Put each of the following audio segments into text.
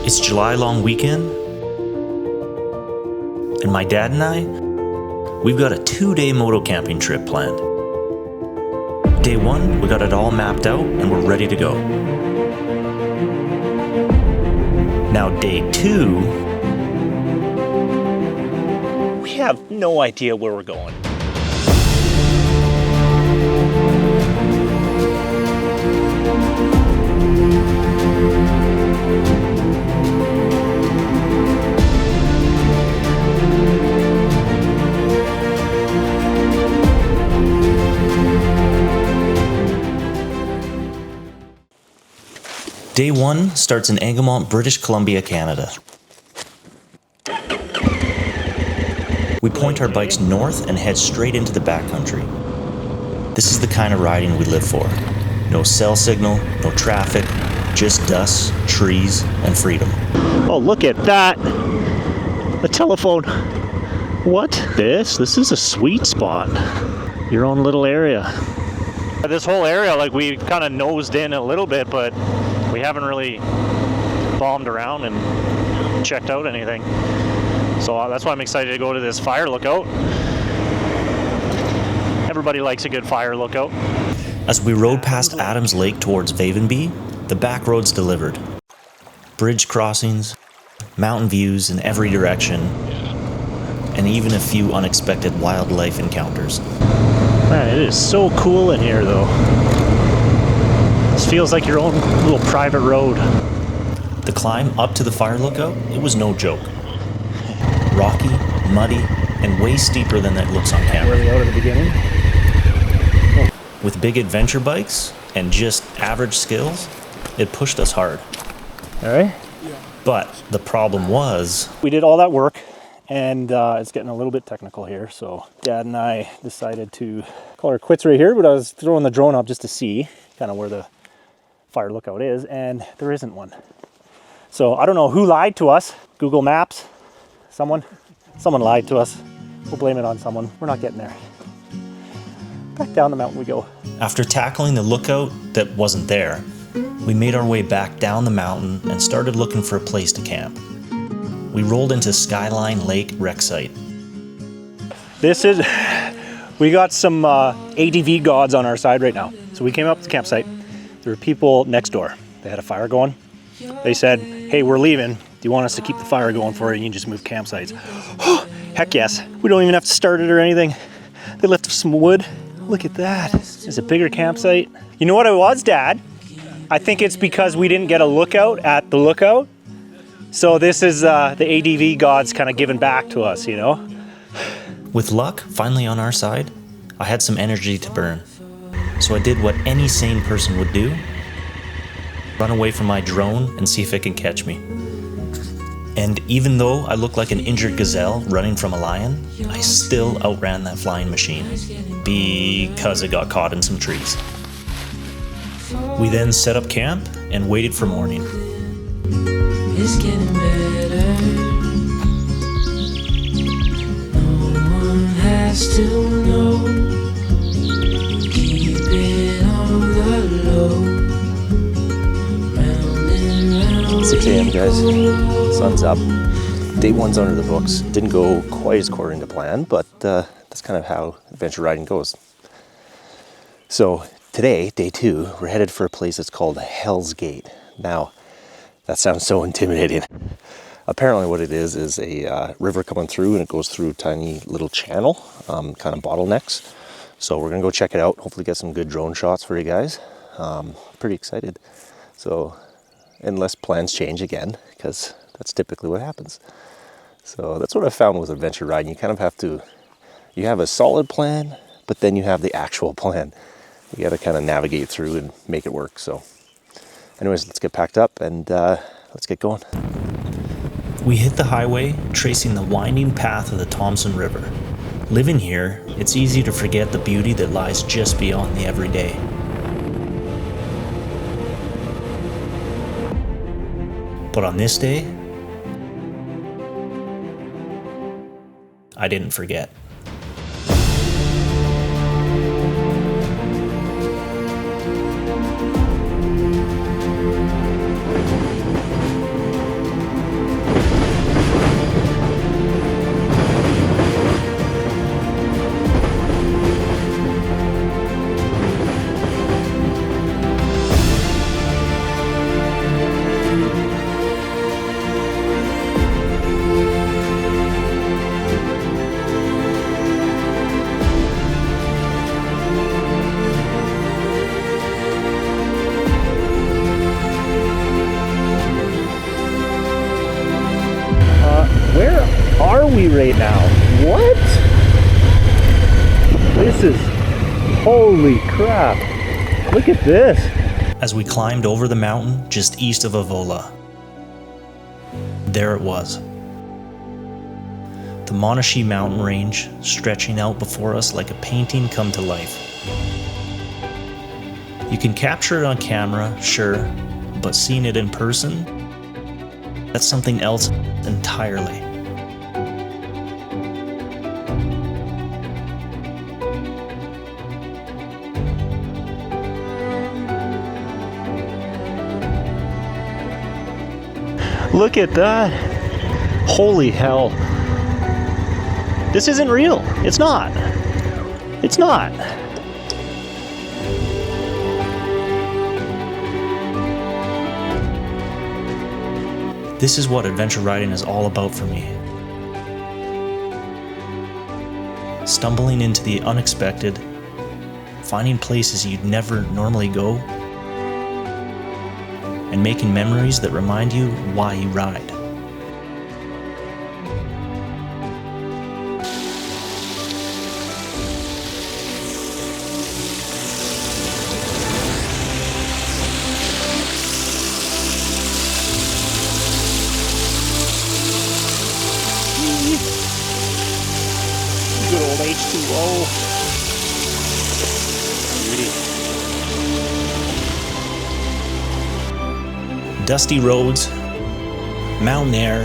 It's July long weekend, and my dad and I, we've got a 2-day moto camping trip planned. Day 1, we got it all mapped out and we're ready to go. Now day 2, we have no idea where we're going. Day 1 starts in Anglemont, British Columbia, Canada. We point our bikes north and head straight into the backcountry. This is the kind of riding we live for. No cell signal, no traffic, just dust, trees, and freedom. Oh, look at that! The telephone. What? This is a sweet spot. Your own little area. This whole area, like, we kind of nosed in a little bit, but we haven't really bombed around and checked out anything. So that's why I'm excited to go to this fire lookout. Everybody likes a good fire lookout. As we rode past Adams Lake towards Vavenby, the back roads delivered. Bridge crossings, mountain views in every direction, and even a few unexpected wildlife encounters. Man, it is so cool in here though. This feels like your own little private road. The climb up to the fire lookout, it was no joke. Rocky, muddy, and way steeper than it looks on camera. Really out at the beginning. With big adventure bikes and just average skills, it pushed us hard. All right. But the problem was, we did all that work, and it's getting a little bit technical here. So Dad and I decided to call our quits right here, but I was throwing the drone up just to see kind of where the fire lookout is, and there isn't one. So I don't know who lied to us. Google Maps, someone lied to us. We'll blame it on someone. We're not getting there. Back down the mountain we go. After tackling the lookout that wasn't there, we made our way back down the mountain and started looking for a place to camp. We rolled into Skyline Lake wreck site. We got some ADV gods on our side right now. So we came up to the campsite. There were people next door. They had a fire going. They said, hey, we're leaving. Do you want us to keep the fire going for you? You can just move campsites. Oh, heck yes. We don't even have to start it or anything. They left some wood. Look at that. It's a bigger campsite. You know what it was, Dad? I think it's because we didn't get a lookout at the lookout. So this is the ADV gods kind of giving back to us, you know? With luck finally on our side, I had some energy to burn. So I did what any sane person would do. Run away from my drone and see if it can catch me. And even though I looked like an injured gazelle running from a lion, I still outran that flying machine because it got caught in some trees. We then set up camp and waited for morning. It's getting better. No one has to know. Keep it on the low. 6 a.m. guys, sun's up. Day 1's under the books. Didn't go quite as according to plan, but that's kind of how adventure riding goes. So today, day 2, we're headed for a place that's called Hell's Gate. Now, that sounds so intimidating. Apparently what it is a river coming through, and it goes through a tiny little channel, kind of bottlenecks. So we're gonna go check it out, hopefully get some good drone shots for you guys. Pretty excited. So, unless plans change again, because that's typically what happens. So that's what I found with adventure riding. You kind of have to, you have a solid plan, but then you have the actual plan. You got to kind of navigate through and make it work. So anyways, let's get packed up and let's get going. We hit the highway, tracing the winding path of the Thompson River. Living here, it's easy to forget the beauty that lies just beyond the everyday. But on this day, I didn't forget. right now. What? This is, holy crap. Look at this. As we climbed over the mountain just east of Avola, there it was. The Monashee mountain range stretching out before us like a painting come to life. You can capture it on camera, sure, but seeing it in person, that's something else entirely. Look at that. Holy hell. This isn't real. It's not. It's not. This is what adventure riding is all about for me. Stumbling into the unexpected, finding places you'd never normally go, and making memories that remind you why you ride. Good old H2O. Beauty. Dusty roads, mountain air,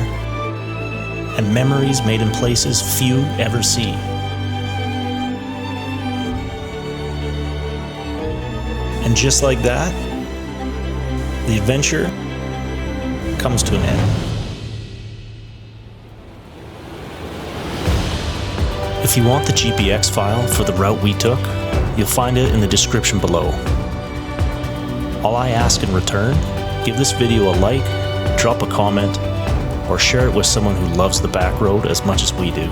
and memories made in places few ever see. And just like that, the adventure comes to an end. If you want the GPX file for the route we took, you'll find it in the description below. All I ask in return, give this video a like, drop a comment, or share it with someone who loves the Backroad as much as we do.